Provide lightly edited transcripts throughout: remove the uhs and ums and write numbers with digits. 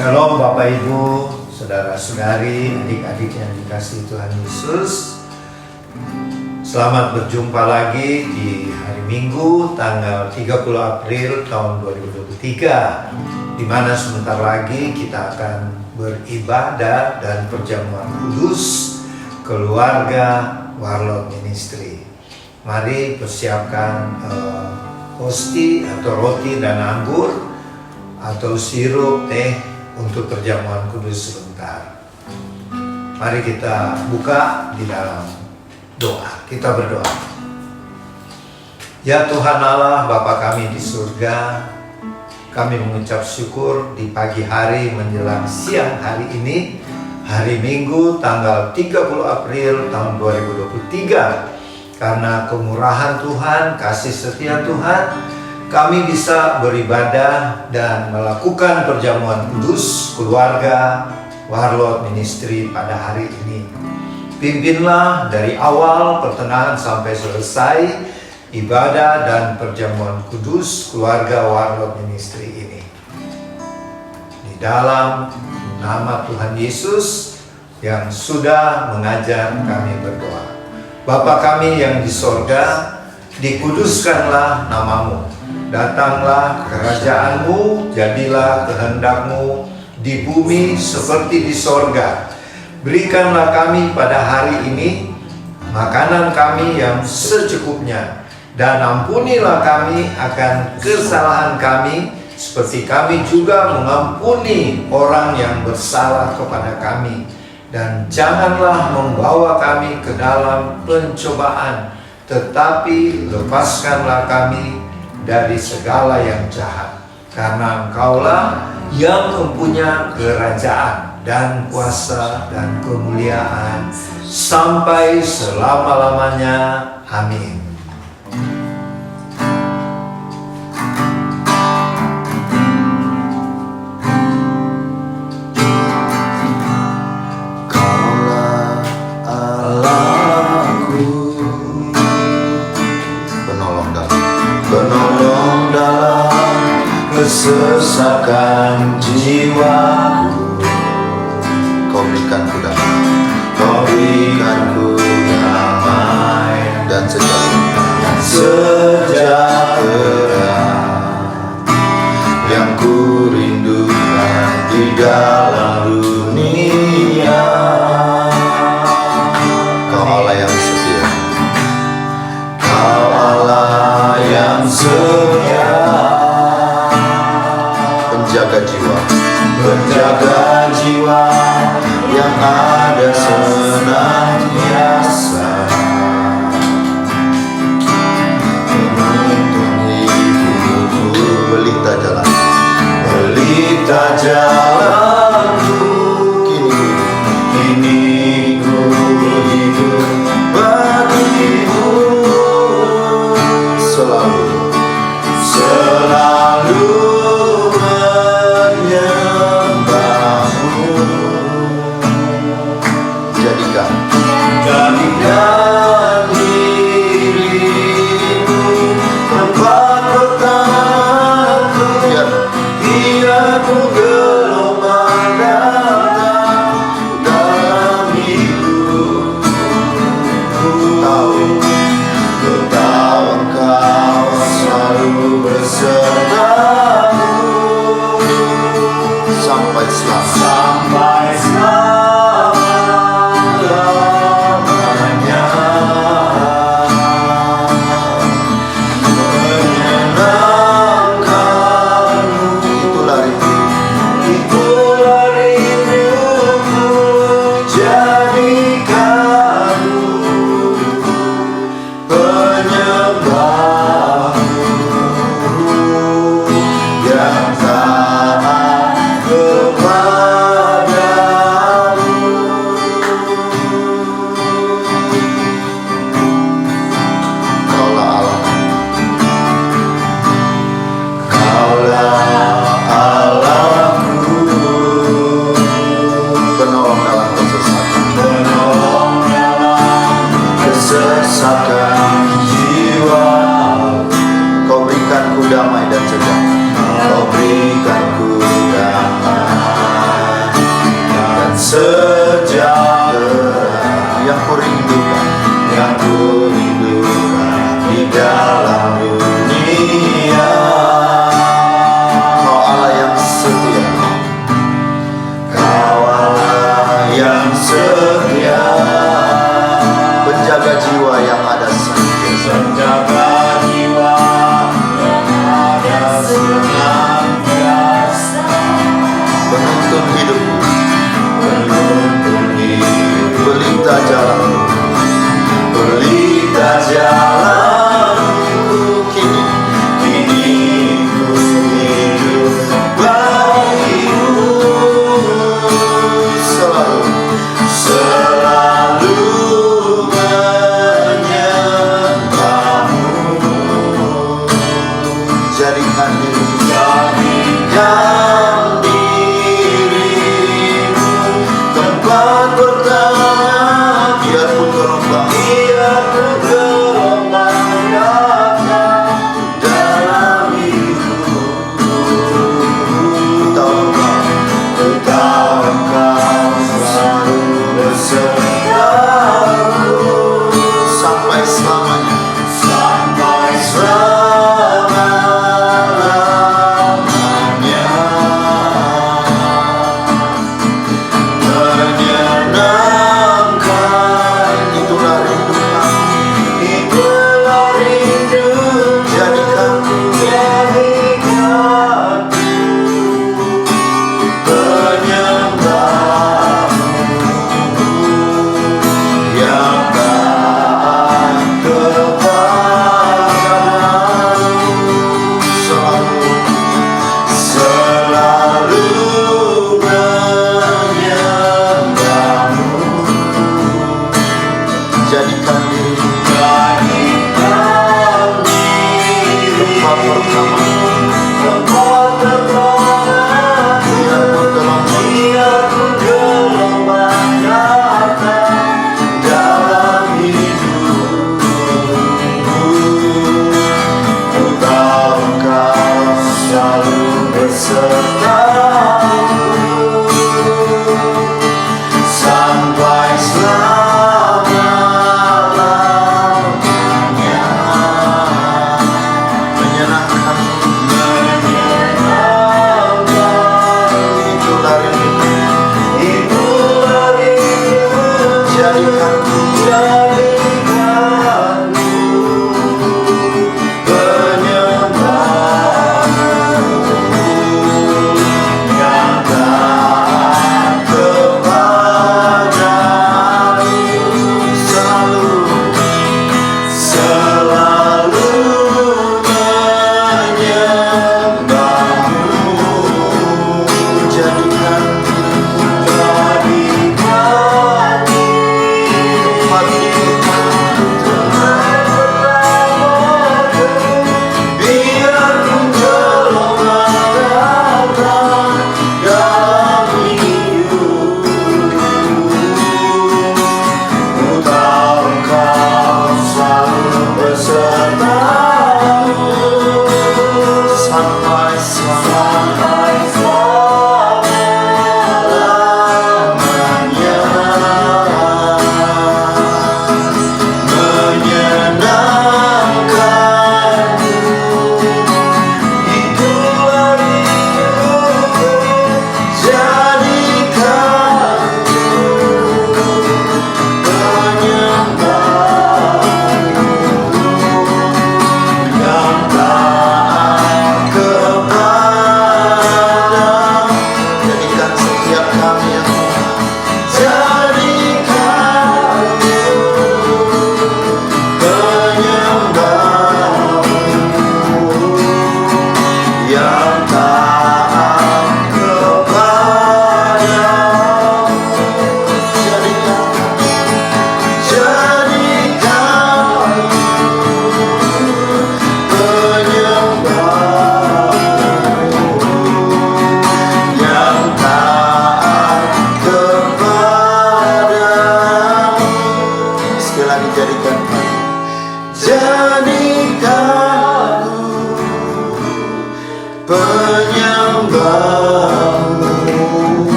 Shalom Bapak Ibu, Saudara-saudari, adik-adik yang dikasihi Tuhan Yesus. Selamat berjumpa lagi di hari Minggu tanggal 30 April tahun 2023, di mana sebentar lagi kita akan beribadah dan perjamuan kudus keluarga Warlord Ministry. Mari persiapkan hosti atau roti dan anggur atau sirup, teh untuk perjamuan kudus sebentar. Mari kita buka di dalam doa. Kita berdoa. Ya Tuhan Allah, Bapa kami di surga, kami mengucap syukur di pagi hari menjelang siang hari ini, hari Minggu tanggal 30 April tahun 2023. Karena kemurahan Tuhan, kasih setia Tuhan, kami bisa beribadah dan melakukan perjamuan kudus keluarga Warlord Ministry pada hari ini. Pimpinlah dari awal, pertengahan sampai selesai ibadah dan perjamuan kudus keluarga Warlord Ministry ini. Di dalam nama Tuhan Yesus yang sudah mengajar kami berdoa. Bapa kami yang di sorga, dikuduskanlah namamu. Datanglah kerajaan-Mu, jadilah kehendak-Mu di bumi seperti di sorga. Berikanlah kami pada hari ini makanan kami yang secukupnya, dan ampunilah kami akan kesalahan kami, seperti kami juga mengampuni orang yang bersalah kepada kami. Dan janganlah membawa kami ke dalam pencobaan, tetapi lepaskanlah kami dari segala yang jahat. Karena Engkaulah yang mempunyai kerajaan dan kuasa dan kemuliaan sampai selama-lamanya. Amin. Kaulah Allahku, penolong dalam kesesakan jiwaku. Kau berikanku damai dan sejahtera yang ku rindukan di dalam dunia. Kau Allah yang setia, Kau Allah yang setia, penjaga jiwa yang ada senantiasa menuntun hidupku. Pelita jalanku, kini ku hidup bagimu, selalu jadikan dirimu tempat bertahanku. Biar ku gelombang datang dalam hidupku. Ku tahu Engkau selalu besertaku sampai selamanya. Yang taat kepada sejahtera yang kurindukan di dalam dunia. Kau Allah yang setia, Kau Allah yang setia, penjaga jiwa yang ada senantiasa, Penjaga jiwa yang ada senantiasa, penuntun hidupku, pelita jalanku, pelita jalanku. Kini ku hidup bagimu, selalu menyembahmu. Jadikan diriku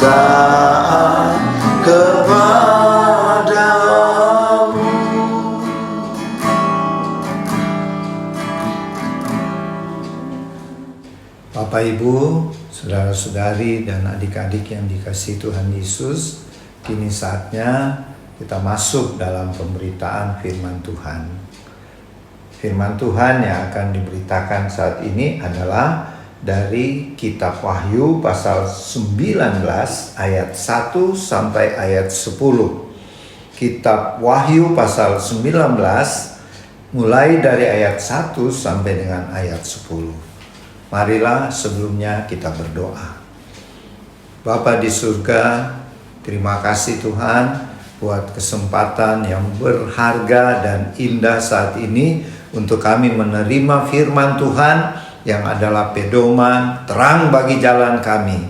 taat kepadamu. Bapak Ibu, saudara-saudari dan adik-adik yang dikasihi Tuhan Yesus, kini saatnya kita masuk dalam pemberitaan firman Tuhan. Firman Tuhan yang akan diberitakan saat ini adalah dari kitab Wahyu pasal 19 ayat 1 sampai ayat 10. Kitab Wahyu pasal 19 mulai dari ayat 1 sampai dengan ayat 10. Marilah sebelumnya kita berdoa. Bapa di surga, terima kasih Tuhan buat kesempatan yang berharga dan indah saat ini untuk kami menerima firman Tuhan yang adalah pedoman, terang bagi jalan kami.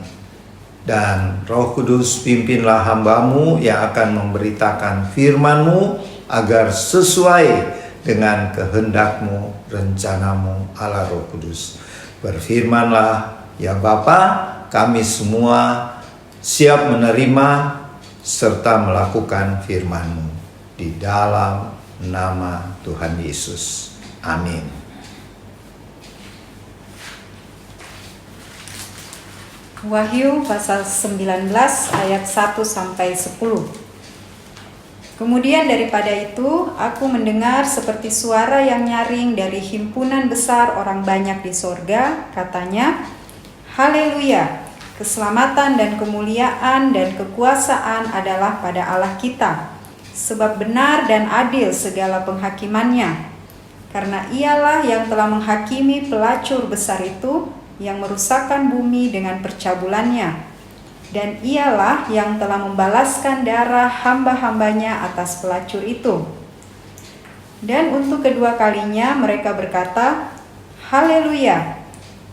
Dan Roh Kudus, pimpinlah hamba-Mu yang akan memberitakan firman-Mu agar sesuai dengan kehendak-Mu, rencana-Mu, Allah Roh Kudus. Berfirmanlah ya Bapa, kami semua siap menerima serta melakukan firman-Mu di dalam nama Tuhan Yesus. Amin. Wahyu pasal 19 ayat 1 sampai 10. Kemudian daripada itu, aku mendengar seperti suara yang nyaring dari himpunan besar orang banyak di sorga, katanya, Haleluya, keselamatan dan kemuliaan dan kekuasaan adalah pada Allah kita, sebab benar dan adil segala penghakimannya. Karena ialah yang telah menghakimi pelacur besar itu, yang merusakkan bumi dengan percabulannya. Dan ialah yang telah membalaskan darah hamba-hambanya atas pelacur itu. Dan untuk kedua kalinya mereka berkata, Haleluya,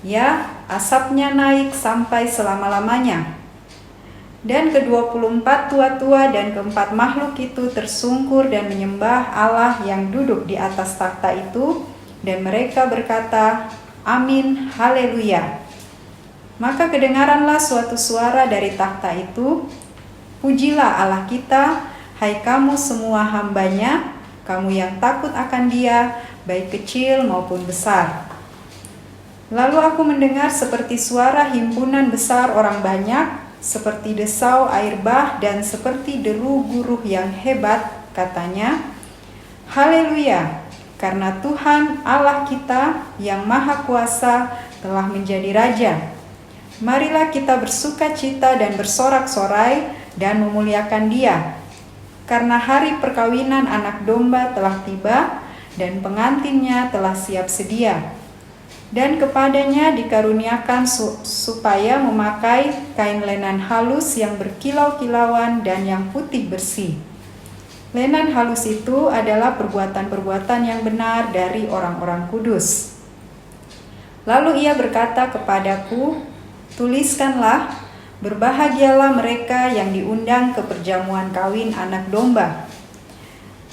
ya asapnya naik sampai selama-lamanya. Dan ke-24 tua-tua dan keempat makhluk itu tersungkur dan menyembah Allah yang duduk di atas takhta itu. Dan mereka berkata, Amin, Haleluya. Maka kedengaranlah suatu suara dari takhta itu, Pujilah Allah kita, hai kamu semua hambanya, kamu yang takut akan Dia, baik kecil maupun besar. Lalu aku mendengar seperti suara himpunan besar orang banyak, seperti desau air bah dan seperti deru guruh yang hebat, katanya, Haleluya, karena Tuhan Allah kita yang Maha Kuasa telah menjadi Raja. Marilah kita bersuka cita dan bersorak-sorai dan memuliakan Dia. Karena hari perkawinan anak domba telah tiba dan pengantinnya telah siap sedia. Dan kepadanya dikaruniakan supaya memakai kain lenan halus yang berkilau-kilauan dan yang putih bersih. Lenan halus itu adalah perbuatan-perbuatan yang benar dari orang-orang kudus. Lalu ia berkata kepadaku, Tuliskanlah, berbahagialah mereka yang diundang ke perjamuan kawin anak domba.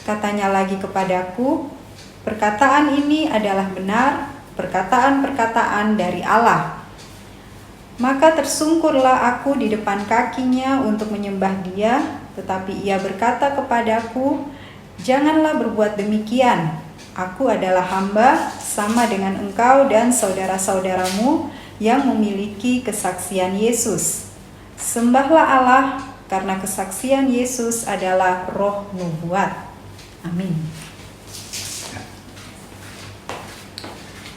Katanya lagi kepadaku, perkataan ini adalah benar, perkataan-perkataan dari Allah. Maka tersungkurlah aku di depan kakinya untuk menyembah Dia, tetapi ia berkata kepadaku, janganlah berbuat demikian. Aku adalah hamba sama dengan engkau dan saudara-saudaramu yang memiliki kesaksian Yesus. Sembahlah Allah, karena kesaksian Yesus adalah roh nubuat. Amin.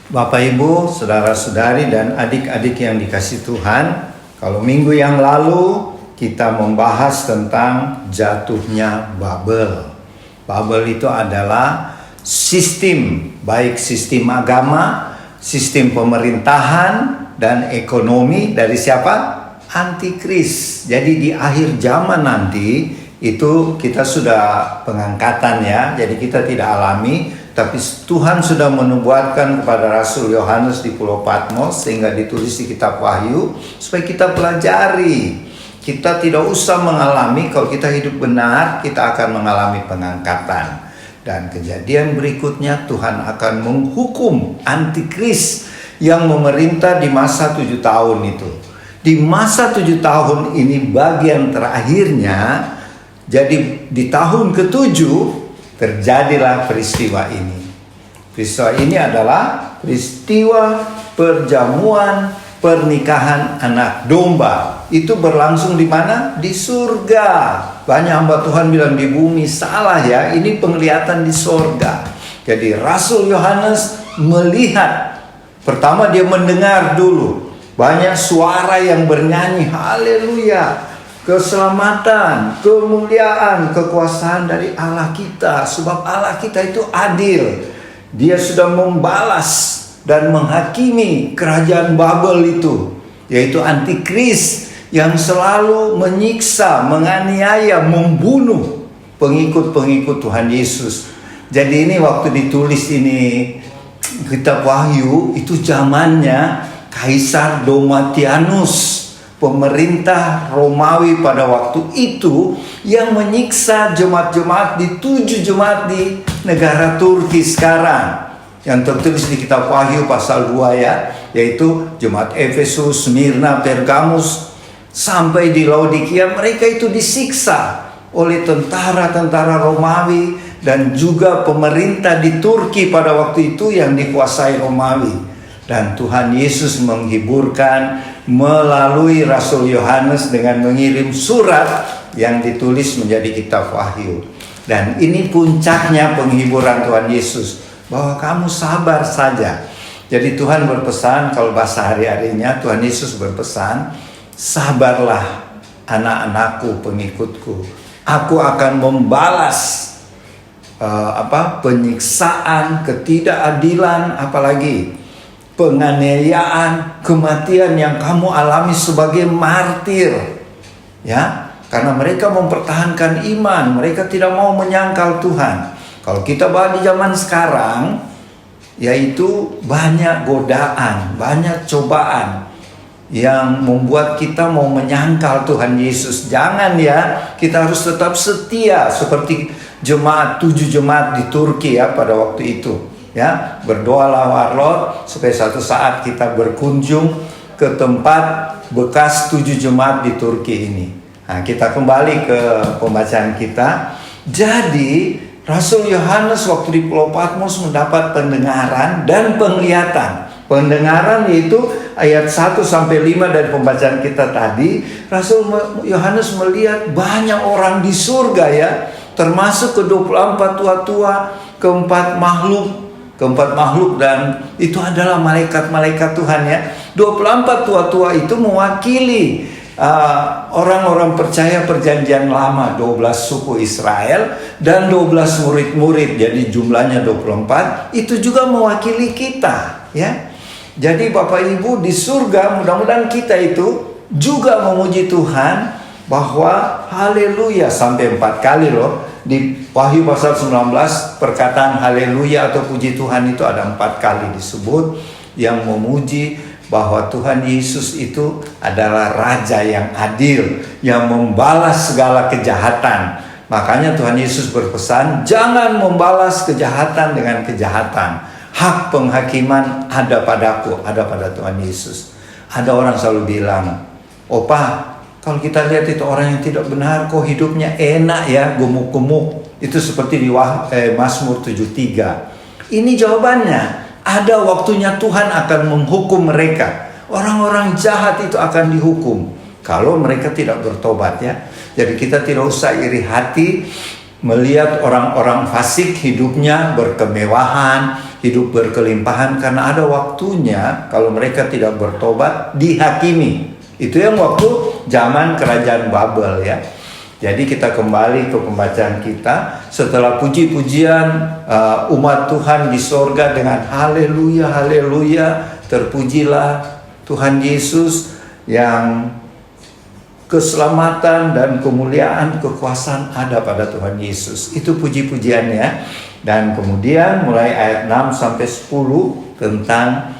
Bapak Ibu, saudara-saudari dan adik-adik yang dikasihi Tuhan, kalau minggu yang lalu kita membahas tentang jatuhnya Babel. Babel itu adalah sistem, baik sistem agama, sistem pemerintahan, dan ekonomi dari siapa? Antikris. Jadi di akhir zaman nanti itu kita sudah pengangkatan ya. Jadi kita tidak alami, tapi Tuhan sudah menubuatkan kepada Rasul Yohanes di Pulau Patmos sehingga ditulis di kitab Wahyu supaya kita pelajari. Kita tidak usah mengalami, kalau kita hidup benar kita akan mengalami pengangkatan. Dan kejadian berikutnya Tuhan akan menghukum antikris yang memerintah di masa 7 tahun itu. Di masa 7 tahun ini bagian terakhirnya, jadi di tahun ke-7 terjadilah peristiwa ini. Peristiwa ini adalah peristiwa perjamuan pernikahan anak domba. Itu berlangsung di mana? Di surga. Banyak hamba Tuhan bilang di bumi, salah ya, ini penglihatan di surga. Jadi Rasul Yohanes melihat, pertama dia mendengar dulu banyak suara yang bernyanyi haleluya, keselamatan, kemuliaan, kekuasaan dari Allah kita. Sebab Allah kita itu adil. Dia sudah membalas dan menghakimi kerajaan Babel itu, yaitu antikris yang selalu menyiksa, menganiaya, membunuh pengikut-pengikut Tuhan Yesus. Jadi ini waktu ditulis ini kitab Wahyu, itu zamannya Kaisar Domitianus, pemerintah Romawi pada waktu itu, yang menyiksa jemaat-jemaat di 7 jemaat di negara Turki sekarang, yang tertulis di kitab Wahyu pasal 2 ya, yaitu jemaat Efesus, Smyrna, Pergamus, sampai di Laodikia. Mereka itu disiksa oleh tentara-tentara Romawi dan juga pemerintah di Turki pada waktu itu yang dikuasai Romawi. Dan Tuhan Yesus menghiburkan melalui Rasul Yohanes dengan mengirim surat yang ditulis menjadi kitab Wahyu. Dan ini puncaknya penghiburan Tuhan Yesus, bahwa kamu sabar saja. Jadi Tuhan berpesan, kalau bahasa hari-harinya Tuhan Yesus berpesan, sabarlah anak-anakku, pengikutku. Aku akan membalas penyiksaan, ketidakadilan, apalagi penganiayaan, kematian yang kamu alami sebagai martir, ya, karena mereka mempertahankan iman, mereka tidak mau menyangkal Tuhan. Kalau kita bahas di zaman sekarang, yaitu banyak godaan, banyak cobaan yang membuat kita mau menyangkal Tuhan Yesus. Jangan ya, kita harus tetap setia seperti jemaat 7 jemaat di Turki ya pada waktu itu. Ya, berdoalah warlot supaya suatu saat kita berkunjung ke tempat bekas 7 jemaat di Turki ini. Nah, kita kembali ke pembacaan kita. Jadi Rasul Yohanes waktu di Pulau Patmos mendapat pendengaran dan penglihatan. Pendengaran yaitu ayat 1-5 dari pembacaan kita tadi. Rasul Yohanes melihat banyak orang di surga ya, termasuk ke-24 tua-tua, keempat makhluk, dan itu adalah malaikat-malaikat Tuhan ya. 24 tua-tua itu mewakili orang-orang percaya perjanjian lama, 12 suku Israel dan 12 murid-murid, jadi jumlahnya 24. Itu juga mewakili kita ya. Jadi Bapak Ibu di surga, mudah-mudahan kita itu juga memuji Tuhan, bahwa haleluya sampai 4 kali loh. Di Wahyu pasal 19 perkataan haleluya atau puji Tuhan itu ada 4 kali disebut, yang memuji bahwa Tuhan Yesus itu adalah Raja yang adil, yang membalas segala kejahatan. Makanya Tuhan Yesus berpesan, jangan membalas kejahatan dengan kejahatan. Hak penghakiman ada padaku, ada pada Tuhan Yesus. Ada orang selalu bilang, "Opa, kalau kita lihat itu orang yang tidak benar, kok hidupnya enak ya, gemuk-gemuk." Itu seperti di Mazmur 73. Ini jawabannya. Ada waktunya Tuhan akan menghukum mereka. Orang-orang jahat itu akan dihukum kalau mereka tidak bertobat ya. Jadi kita tidak usah iri hati melihat orang-orang fasik hidupnya berkemewahan, hidup berkelimpahan, karena ada waktunya kalau mereka tidak bertobat dihakimi. Itu yang waktu zaman kerajaan Babel ya. Jadi kita kembali ke pembacaan kita. Setelah puji-pujian umat Tuhan di sorga dengan haleluya, haleluya, terpujilah Tuhan Yesus yang keselamatan dan kemuliaan, kekuasaan ada pada Tuhan Yesus. Itu puji-pujiannya. Dan kemudian mulai ayat 6-10 tentang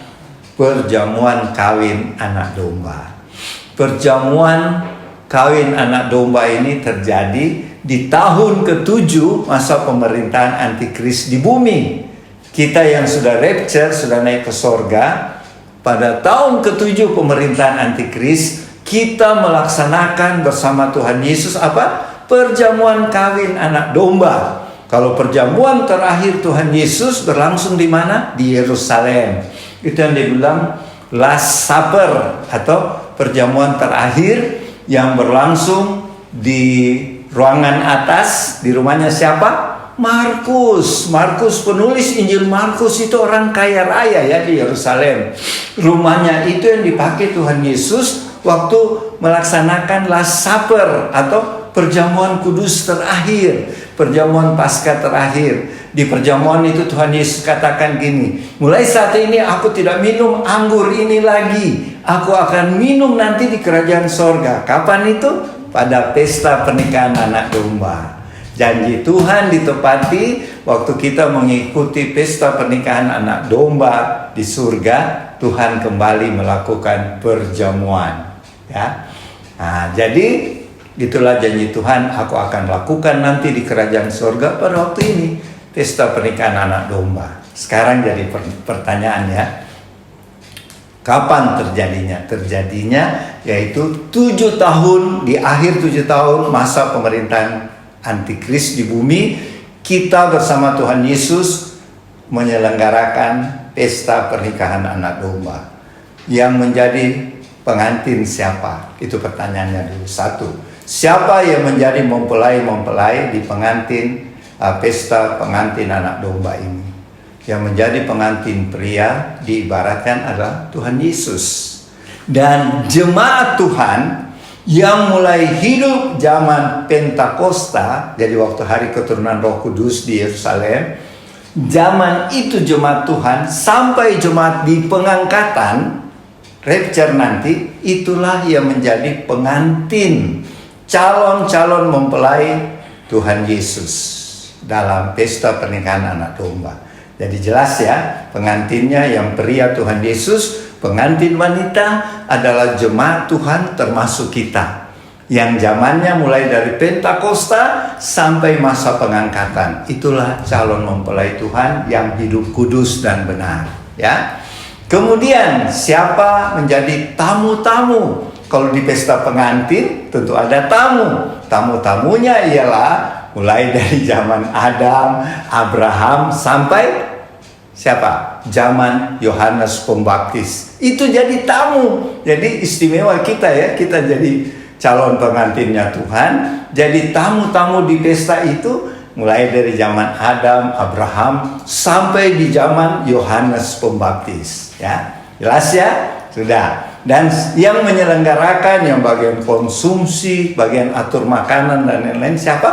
perjamuan kawin anak domba. Perjamuan kawin anak domba ini terjadi di tahun ke-7 masa pemerintahan antikris di bumi. Kita yang sudah rapture, sudah naik ke sorga, pada tahun ke-7 pemerintahan antikris, kita melaksanakan bersama Tuhan Yesus apa? Perjamuan kawin anak domba. Kalau perjamuan terakhir Tuhan Yesus berlangsung di mana? Di Yerusalem. Itu yang dibilang Last Supper atau perjamuan terakhir yang berlangsung di ruangan atas. Di rumahnya siapa? Markus. Markus, penulis Injil Markus itu orang kaya raya ya di Yerusalem. Rumahnya itu yang dipakai Tuhan Yesus waktu melaksanakan Last Supper atau perjamuan kudus terakhir, perjamuan Paskah terakhir. Di perjamuan itu Tuhan Yesus katakan gini, mulai saat ini aku tidak minum anggur ini lagi, aku akan minum nanti di kerajaan sorga. Kapan itu? Pada pesta pernikahan anak domba. Janji Tuhan ditepati waktu kita mengikuti pesta pernikahan anak domba di surga. Tuhan kembali melakukan perjamuan, ya. Nah, jadi itulah janji Tuhan, aku akan lakukan nanti di kerajaan surga pada waktu ini, pesta pernikahan anak domba. Sekarang jadi pertanyaan ya, kapan terjadinya? Terjadinya yaitu 7 tahun, di akhir 7 tahun masa pemerintahan Antikris di bumi, kita bersama Tuhan Yesus menyelenggarakan pesta pernikahan anak domba. Yang menjadi pengantin siapa? Itu pertanyaannya dulu. Satu, siapa yang menjadi mempelai di pengantin pesta pengantin anak domba ini? Yang menjadi pengantin pria diibaratkan adalah Tuhan Yesus. Dan jemaat Tuhan yang mulai hidup zaman Pentakosta, jadi waktu hari keturunan Roh Kudus di Yerusalem, zaman itu jemaat Tuhan sampai jemaat di pengangkatan, rapture nanti, itulah yang menjadi pengantin, calon-calon mempelai Tuhan Yesus dalam pesta pernikahan anak domba. Jadi jelas ya, pengantinnya yang pria Tuhan Yesus, pengantin wanita adalah jemaat Tuhan termasuk kita. Yang zamannya mulai dari Pentakosta sampai masa pengangkatan. Itulah calon mempelai Tuhan yang hidup kudus dan benar, ya. Kemudian siapa menjadi tamu-tamu? Kalau di pesta pengantin tentu ada tamu. Tamu-tamunya ialah mulai dari zaman Adam, Abraham sampai siapa? Zaman Yohanes Pembaptis. Itu jadi tamu. Jadi istimewa kita ya. Kita jadi calon pengantinnya Tuhan. Jadi tamu-tamu di pesta itu mulai dari zaman Adam, Abraham sampai di zaman Yohanes Pembaptis. Ya, jelas ya? Sudah. Dan yang menyelenggarakan, yang bagian konsumsi, bagian atur makanan dan lain-lain siapa?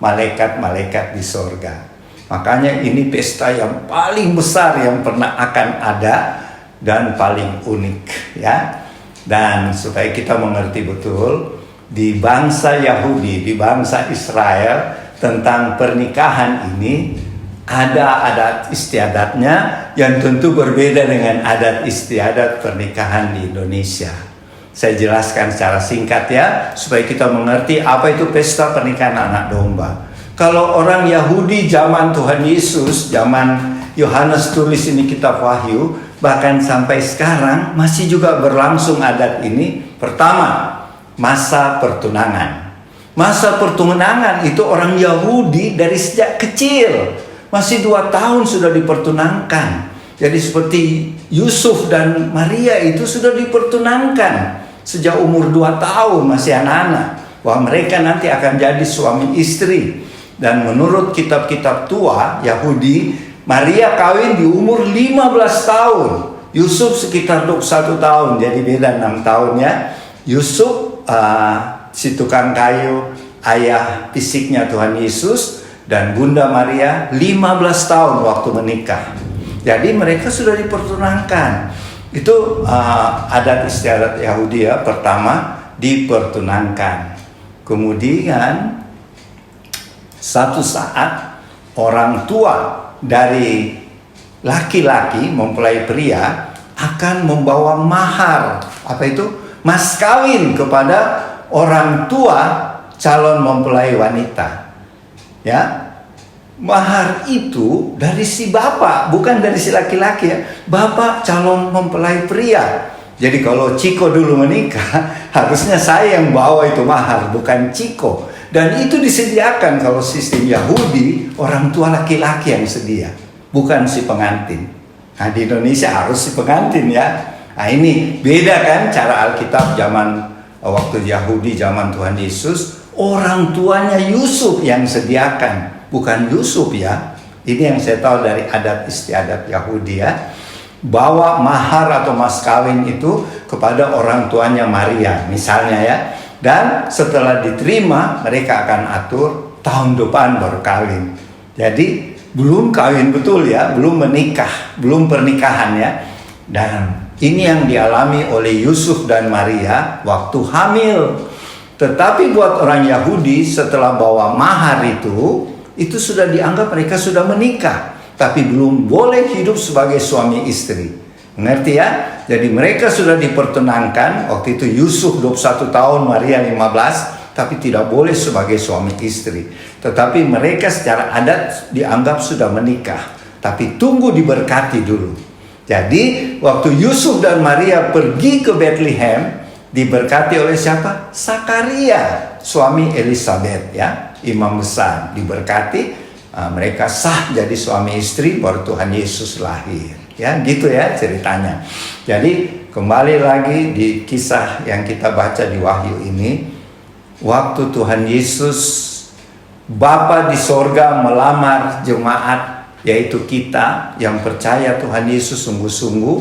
Malaikat-malaikat di sorga. Makanya ini pesta yang paling besar yang pernah akan ada dan paling unik, ya. Dan supaya kita mengerti betul di bangsa Yahudi, di bangsa Israel tentang pernikahan ini ada adat istiadatnya yang tentu berbeda dengan adat istiadat pernikahan di Indonesia. Saya jelaskan secara singkat ya, supaya kita mengerti apa itu pesta pernikahan anak domba. Kalau orang Yahudi zaman Tuhan Yesus, zaman Yohanes tulis ini kitab Wahyu, bahkan sampai sekarang masih juga berlangsung adat ini. Pertama, masa pertunangan. Masa pertunangan itu orang Yahudi dari sejak kecil, masih 2 tahun sudah dipertunangkan. Jadi seperti Yusuf dan Maria itu sudah dipertunangkan sejak umur 2 tahun, masih anak-anak, bahwa mereka nanti akan jadi suami istri. Dan menurut kitab-kitab tua Yahudi, Maria kawin di umur 15 tahun. Yusuf sekitar 21 tahun, jadi beda 6 tahun ya. Yusuf si tukang kayu, ayah fisiknya Tuhan Yesus, dan Bunda Maria 15 tahun waktu menikah. Jadi mereka sudah dipertunangkan. Itu adat istiadat Yahudi ya. Pertama dipertunangkan. Kemudian satu saat orang tua dari laki-laki mempelai pria akan membawa mahar. Apa itu? Mas kawin kepada orang tua calon mempelai wanita. Ya. Mahar itu dari si bapak, bukan dari si laki-laki ya. Bapak calon mempelai pria. Jadi kalau Ciko dulu menikah, harusnya saya yang bawa itu mahar, bukan Ciko. Dan itu disediakan kalau sistem Yahudi, orang tua laki-laki yang sedia, bukan si pengantin. Nah di Indonesia harus si pengantin ya. Nah ini beda kan cara Alkitab zaman waktu Yahudi, zaman Tuhan Yesus. Orang tuanya Yusuf yang sediakan, bukan Yusuf ya. Ini yang saya tahu dari adat istiadat Yahudi ya. Bawa mahar atau mas kawin itu kepada orang tuanya Maria misalnya ya. Dan setelah diterima mereka akan atur tahun depan baru kawin. Jadi belum kawin betul ya, belum menikah, belum pernikahan ya. Dan ini yang dialami oleh Yusuf dan Maria waktu hamil. Tetapi buat orang Yahudi setelah bawa mahar itu sudah dianggap mereka sudah menikah. Tapi belum boleh hidup sebagai suami istri. Mengerti ya? Jadi mereka sudah dipertunangkan. Waktu itu Yusuf 21 tahun, Maria 15. Tapi tidak boleh sebagai suami istri. Tetapi mereka secara adat dianggap sudah menikah. Tapi tunggu diberkati dulu. Jadi waktu Yusuf dan Maria pergi ke Bethlehem, diberkati oleh siapa? Sakaria, suami Elizabeth ya, imam besar, diberkati. Mereka sah jadi suami istri, baru Tuhan Yesus lahir. Ya, gitu ya ceritanya. Jadi kembali lagi di kisah yang kita baca di Wahyu ini, waktu Tuhan Yesus, Bapa di sorga melamar jemaat, yaitu kita yang percaya Tuhan Yesus sungguh-sungguh.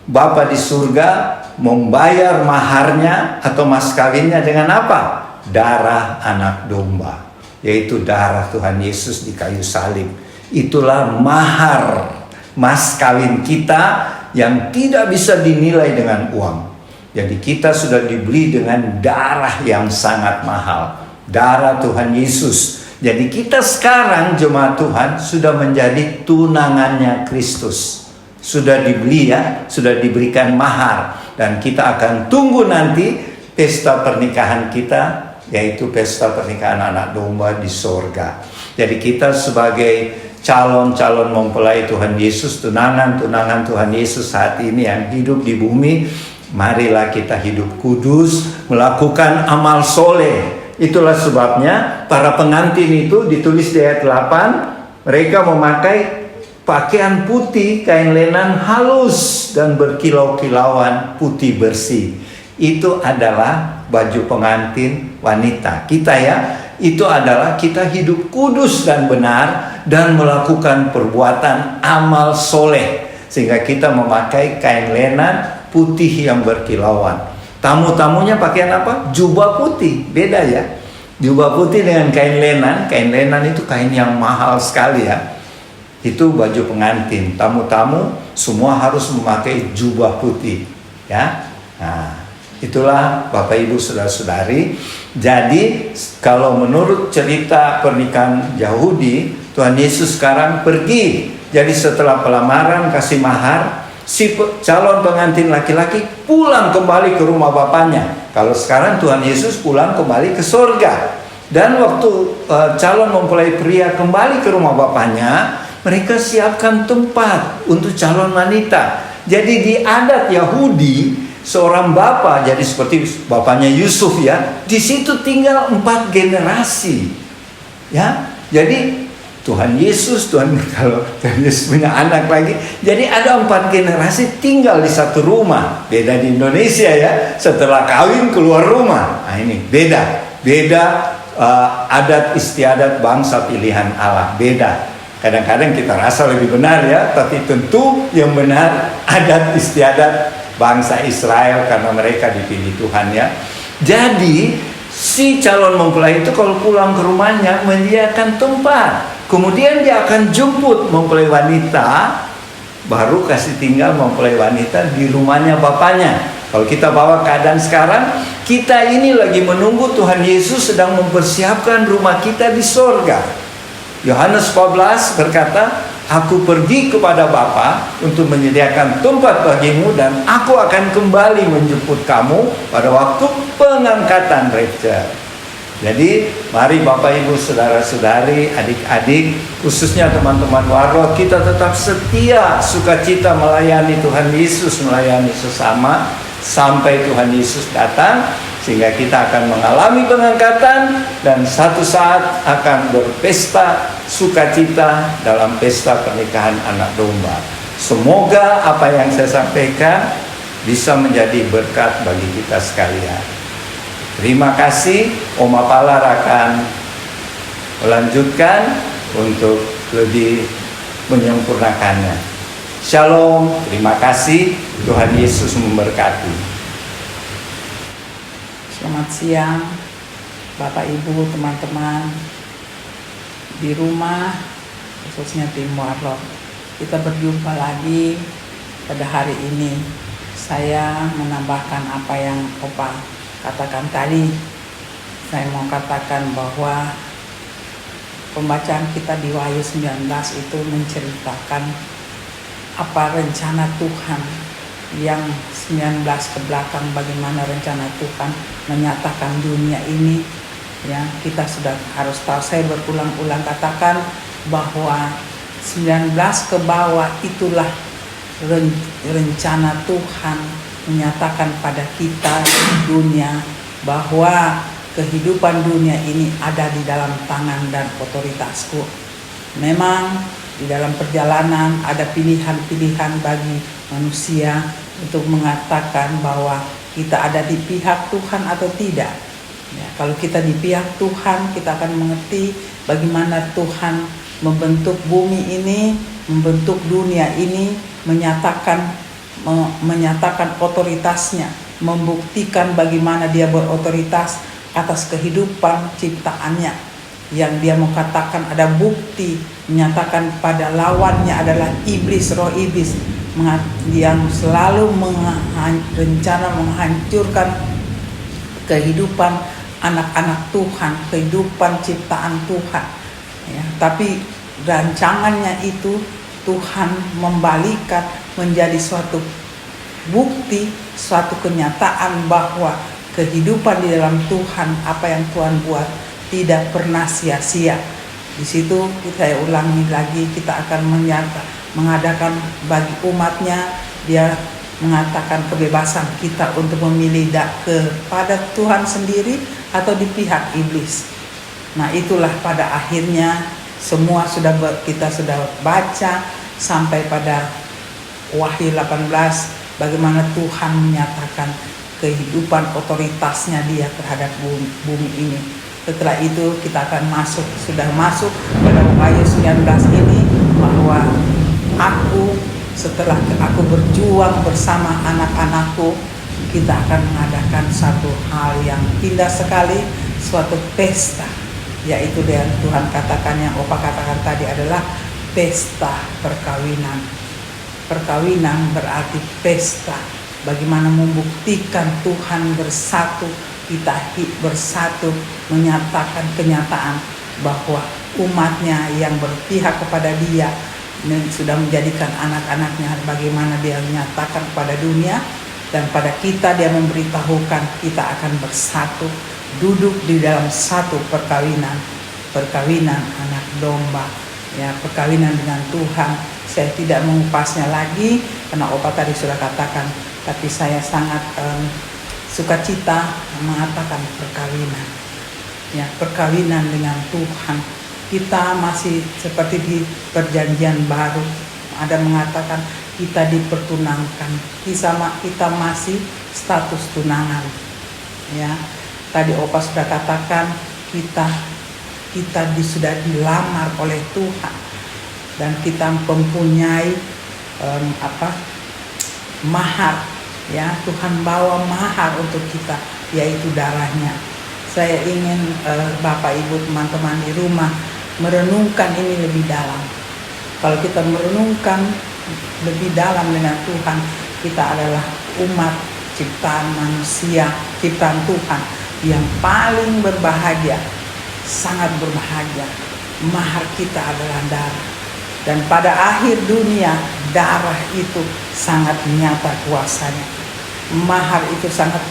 Bapa di surga membayar maharnya atau mas kawinnya dengan apa? Darah anak domba, yaitu darah Tuhan Yesus di kayu salib. Itulah mahar mas kawin kita yang tidak bisa dinilai dengan uang. Jadi kita sudah dibeli dengan darah yang sangat mahal, darah Tuhan Yesus. Jadi kita sekarang jemaat Tuhan sudah menjadi tunangannya Kristus. Sudah dibeli ya, sudah diberikan mahar. Dan kita akan tunggu nanti pesta pernikahan kita, yaitu pesta pernikahan anak domba di sorga. Jadi kita sebagai calon-calon mempelai Tuhan Yesus, tunangan Tuhan Yesus saat ini yang hidup di bumi, marilah kita hidup kudus, melakukan amal soleh. Itulah sebabnya para pengantin itu ditulis di ayat 8, mereka memakai pakaian putih, kain lenan halus dan berkilau-kilauan putih bersih. Itu adalah baju pengantin wanita kita ya. Itu adalah kita hidup kudus dan benar dan melakukan perbuatan amal soleh, sehingga kita memakai kain lenan putih yang berkilauan. Tamu-tamunya pakaian apa? Jubah putih. Beda ya. Jubah putih dengan kain lenan. Kain lenan itu kain yang mahal sekali ya. Itu baju pengantin. Tamu-tamu semua harus memakai jubah putih ya. Nah, itulah Bapak Ibu Saudara-saudari. Jadi kalau menurut cerita pernikahan Yahudi, Tuhan Yesus sekarang pergi. Jadi setelah pelamaran kasih mahar, si calon pengantin laki-laki pulang kembali ke rumah bapaknya. Kalau sekarang Tuhan Yesus pulang kembali ke surga. Dan waktu calon mempelai pria kembali ke rumah bapaknya, mereka siapkan tempat untuk calon wanita. Jadi di adat Yahudi, seorang bapak, jadi seperti bapaknya Yusuf ya, di situ tinggal 4 generasi. Ya, jadi Tuhan Yesus, kalau Tuhan Yesus punya anak lagi, jadi ada 4 generasi tinggal di satu rumah. Beda di Indonesia ya, setelah kawin keluar rumah. Nah ini beda adat istiadat bangsa pilihan Allah, beda. Kadang-kadang kita rasa lebih benar ya, tapi tentu yang benar adat istiadat bangsa Israel karena mereka dipilih Tuhan ya. Jadi si calon mempelai itu kalau pulang ke rumahnya menyediakan tempat. Kemudian dia akan jemput mempelai wanita, baru kasih tinggal mempelai wanita di rumahnya bapaknya. Kalau kita bawa keadaan sekarang, kita ini lagi menunggu Tuhan Yesus sedang mempersiapkan rumah kita di sorga. Yohanes 14 berkata, aku pergi kepada Bapa untuk menyediakan tempat bagimu, dan aku akan kembali menjemput kamu pada waktu pengangkatan rapture. Jadi mari Bapak Ibu Saudara-saudari, adik-adik, khususnya teman-teman Warot, kita tetap setia, sukacita melayani Tuhan Yesus, melayani sesama. sampai Tuhan Yesus datang, sehingga kita akan mengalami pengangkatan dan satu saat akan berpesta sukacita dalam pesta pernikahan anak domba. Semoga apa yang saya sampaikan bisa menjadi berkat bagi kita sekalian. Terima kasih. Om Apalar akan melanjutkan untuk lebih menyempurnakannya. Shalom, terima kasih. Tuhan Yesus memberkati. Selamat siang Bapak Ibu, teman-teman di rumah, khususnya tim Warlock. Kita berjumpa lagi pada hari ini. Saya menambahkan apa yang Opa katakan tadi. Saya mau katakan bahwa pembacaan kita di Wahyu 19 itu menceritakan apa rencana Tuhan yang 19 ke belakang, bagaimana rencana Tuhan menyatakan dunia ini. Ya, kita sudah harus tahu. Saya berulang-ulang katakan bahwa 19 ke bawah itulah rencana Tuhan menyatakan pada kita dunia bahwa kehidupan dunia ini ada di dalam tangan dan otoritasku. Memang di dalam perjalanan ada pilihan-pilihan bagi manusia untuk mengatakan bahwa kita ada di pihak Tuhan atau tidak. Ya, kalau kita di pihak Tuhan, kita akan mengerti bagaimana Tuhan membentuk bumi ini, membentuk dunia ini, menyatakan otoritasnya, membuktikan bagaimana dia berotoritas atas kehidupan ciptaannya. Yang dia mau katakan ada bukti, menyatakan pada lawannya adalah iblis, roh iblis yang selalu rencana menghancurkan kehidupan anak-anak Tuhan, kehidupan ciptaan Tuhan. Ya, tapi rancangannya itu Tuhan membalikan menjadi suatu bukti, suatu kenyataan bahwa kehidupan di dalam Tuhan, apa yang Tuhan buat tidak pernah sia-sia. Di situ saya ulangi lagi, kita akan mengadakan bagi umatnya, dia mengatakan kebebasan kita untuk memilih kepada Tuhan sendiri atau di pihak iblis. Nah, itulah pada akhirnya semua kita sudah baca sampai pada Wahyu 18 bagaimana Tuhan menyatakan kehidupan otoritasnya dia terhadap bumi ini. Setelah itu kita akan sudah masuk pada Wahyu 19 ini, bahwa setelah aku berjuang bersama anak-anakku, kita akan mengadakan satu hal yang indah sekali, suatu pesta, yaitu yang Tuhan katakan, yang Opa katakan tadi adalah pesta perkawinan. Perkawinan berarti pesta, bagaimana membuktikan Tuhan bersatu, kita bersatu, menyatakan kenyataan bahwa umatnya yang berpihak kepada dia dan sudah menjadikan anak-anaknya, bagaimana dia menyatakan kepada dunia dan pada kita dia memberitahukan kita akan bersatu, duduk di dalam satu perkawinan anak domba, ya, perkawinan dengan Tuhan. Saya tidak mengupasnya lagi karena Opa tadi sudah katakan, tapi saya sangat sukacita mengatakan perkawinan, ya, perkawinan dengan Tuhan. Kita masih seperti di perjanjian baru, ada mengatakan kita dipertunangkan, kita masih status tunangan, ya. Tadi Opa sudah katakan kita sudah dilamar oleh Tuhan dan kita mempunyai mahar, ya. Tuhan bawa mahar untuk kita, yaitu darahnya. Saya ingin Bapak Ibu teman-teman di rumah merenungkan ini lebih dalam. Kalau kita merenungkan lebih dalam dengan Tuhan, kita adalah umat ciptaan manusia, ciptaan Tuhan yang paling berbahagia, sangat berbahagia. Mahar kita adalah darah. Dan pada akhir dunia, darah itu sangat nyata kuasanya. Mahar itu sangat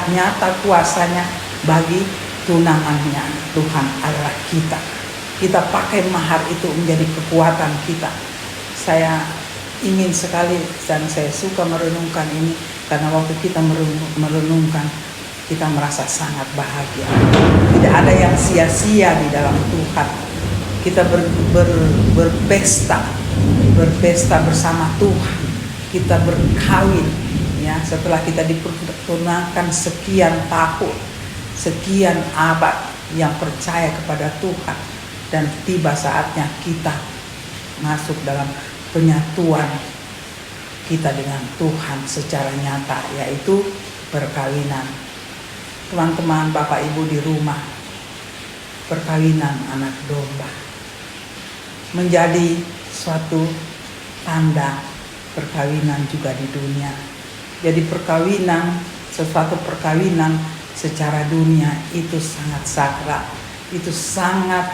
nyata kuasanya bagi tunangannya. Tuhan adalah kita. Kita pakai mahar itu menjadi kekuatan kita. Saya ingin sekali dan saya suka merenungkan ini. Karena waktu kita merenungkan, kita merasa sangat bahagia. Tidak ada yang sia-sia di dalam Tuhan. Kita berpesta bersama Tuhan. Kita berkawin, ya, setelah kita dipertunakan sekian tahun, sekian abad yang percaya kepada Tuhan, dan tiba saatnya kita masuk dalam penyatuan kita dengan Tuhan secara nyata, yaitu perkawinan. Teman-teman, Bapak Ibu di rumah, perkawinan anak domba menjadi suatu tanda perkawinan juga di dunia. Jadi sesuatu perkawinan secara dunia itu sangat sakral, itu sangat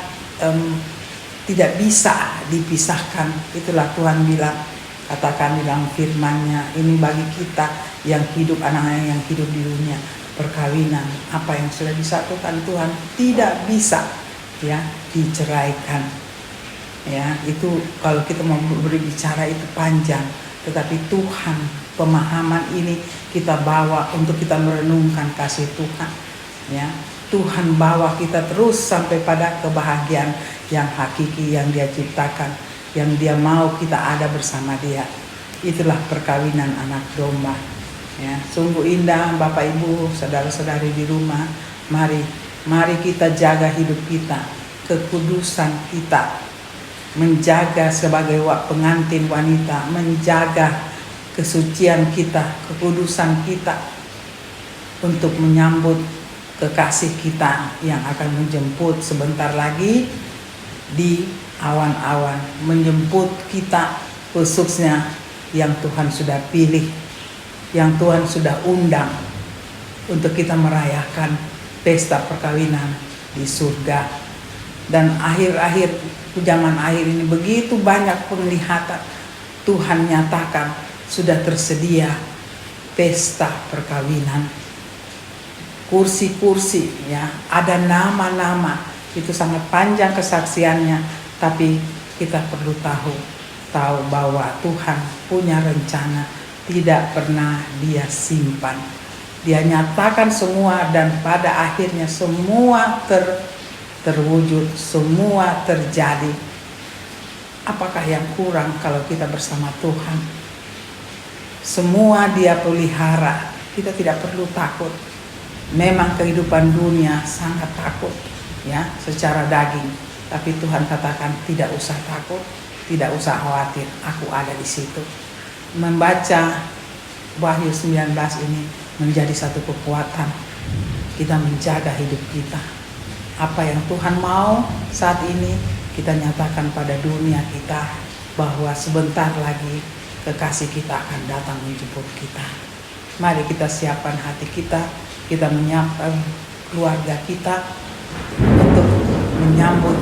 tidak bisa dipisahkan. Itulah Tuhan bilang, katakan dalam firman-Nya, ini bagi kita yang hidup, anak-anak yang hidup di dunia, perkawinan, apa yang sudah disatukan Tuhan tidak bisa, ya, diceraikan. Ya, itu kalau kita mau berbicara itu panjang, tetapi Tuhan, pemahaman ini kita bawa untuk kita merenungkan kasih Tuhan, ya. Tuhan bawa kita terus sampai pada kebahagiaan yang hakiki yang Dia ciptakan, yang Dia mau kita ada bersama Dia. Itulah perkawinan anak domba. Ya, sungguh indah Bapak Ibu, saudara-saudari di rumah. Mari kita jaga hidup kita, kekudusan kita, menjaga sebagai pengantin wanita, menjaga kesucian kita, kekudusan kita, untuk menyambut kekasih kita yang akan menjemput sebentar lagi di awan-awan, menjemput kita, khususnya yang Tuhan sudah pilih, yang Tuhan sudah undang untuk kita merayakan pesta perkawinan di surga. Dan zaman akhir ini begitu banyak penglihatan Tuhan nyatakan sudah tersedia pesta perkawinan, kursi-kursi, ya, ada nama-nama, itu sangat panjang kesaksiannya, tapi kita perlu tahu bahwa Tuhan punya rencana, tidak pernah Dia simpan. Dia nyatakan semua, dan pada akhirnya semua terwujud, semua terjadi. Apakah yang kurang kalau kita bersama Tuhan? Semua Dia pelihara, kita tidak perlu takut. Memang kehidupan dunia sangat takut, ya, secara daging. Tapi Tuhan katakan tidak usah takut, tidak usah khawatir, aku ada di situ. Membaca Wahyu 19 ini menjadi satu kekuatan kita menjaga hidup kita. Apa yang Tuhan mau saat ini kita nyatakan pada dunia kita, bahwa sebentar lagi kekasih kita akan datang menjemput kita. Mari kita siapkan hati kita menyiapkan keluarga kita untuk menyambut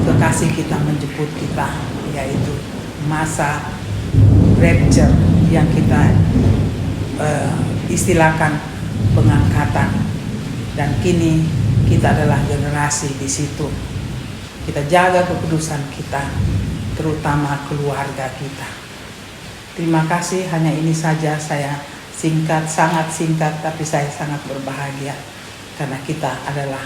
kekasih kita menjemput kita, yaitu masa rapture yang kita istilahkan pengangkatan. Dan kini kita adalah generasi di situ. Kita jaga kekudusan kita, terutama keluarga kita. Terima kasih, hanya ini saja saya singkat, sangat singkat, tapi saya sangat berbahagia karena kita adalah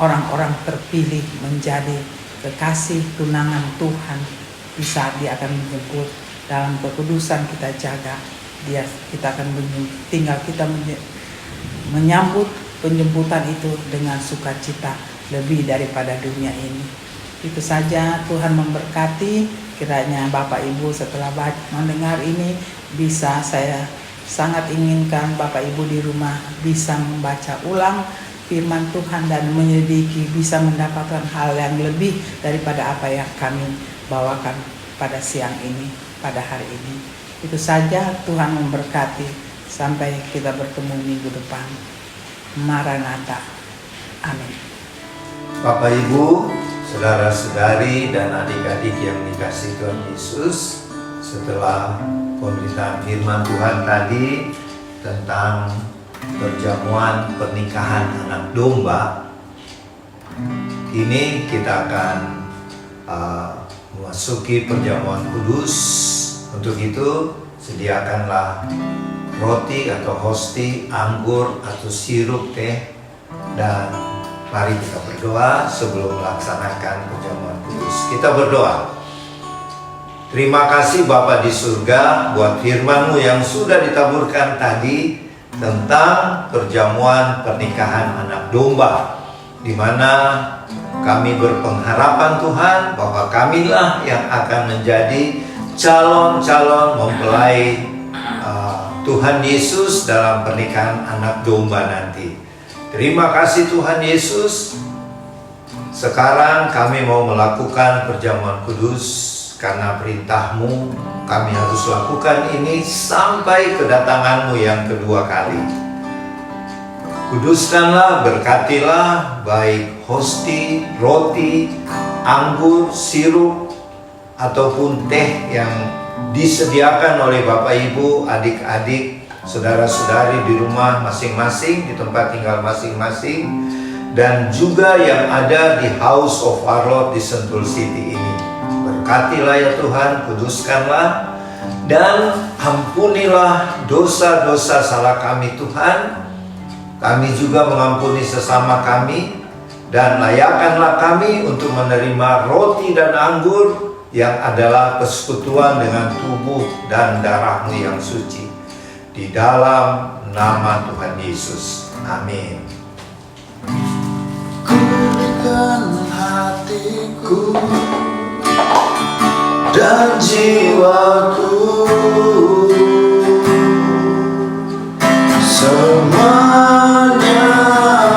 orang-orang terpilih menjadi kekasih tunangan Tuhan di saat Dia akan menjemput. Dalam kekudusan kita jaga Dia, kita akan tinggal kita menyambut penjemputan itu dengan sukacita lebih daripada dunia ini. Itu saja, Tuhan memberkati. Kiranya Bapak Ibu setelah mendengar ini, bisa, saya sangat inginkan Bapak Ibu di rumah bisa membaca ulang firman Tuhan dan menyelidiki, bisa mendapatkan hal yang lebih daripada apa yang kami bawakan pada siang ini, pada hari ini. Itu saja, Tuhan memberkati. Sampai kita bertemu minggu depan. Maranatha. Amin. Bapak Ibu, saudara-saudari dan adik-adik yang dikasihi Tuhan Yesus, setelah pemberitaan firman Tuhan tadi tentang perjamuan pernikahan anak domba, kini kita akan memasuki perjamuan kudus. Untuk itu sediakanlah roti atau hosti, anggur atau sirup, teh, dan mari kita berdoa sebelum melaksanakan perjamuan kudus. Kita berdoa. Terima kasih Bapa di surga buat firman-Mu yang sudah ditaburkan tadi tentang perjamuan pernikahan anak domba, di mana kami berpengharapan Tuhan bahwa kamilah yang akan menjadi calon-calon mempelai Tuhan Yesus dalam pernikahan anak domba nanti. Terima kasih Tuhan Yesus. Sekarang kami mau melakukan perjamuan kudus karena perintah-Mu. Kami harus lakukan ini sampai kedatangan-Mu yang kedua kali. Kuduskanlah, berkatilah baik hosti, roti, anggur, sirup, ataupun teh yang disediakan oleh Bapak Ibu, adik-adik, saudara-saudari di rumah masing-masing, di tempat tinggal masing-masing, dan juga yang ada di House of Our Lord di Sentul City ini. Berkatilah ya Tuhan, kuduskanlah, dan ampunilah dosa-dosa salah kami Tuhan. Kami juga mengampuni sesama kami, dan layakkanlah kami untuk menerima roti dan anggur yang adalah persekutuan dengan tubuh dan darah-Mu yang suci. Di dalam nama Tuhan Yesus. Amin. Ku berikan hatiku dan jiwaku, semuanya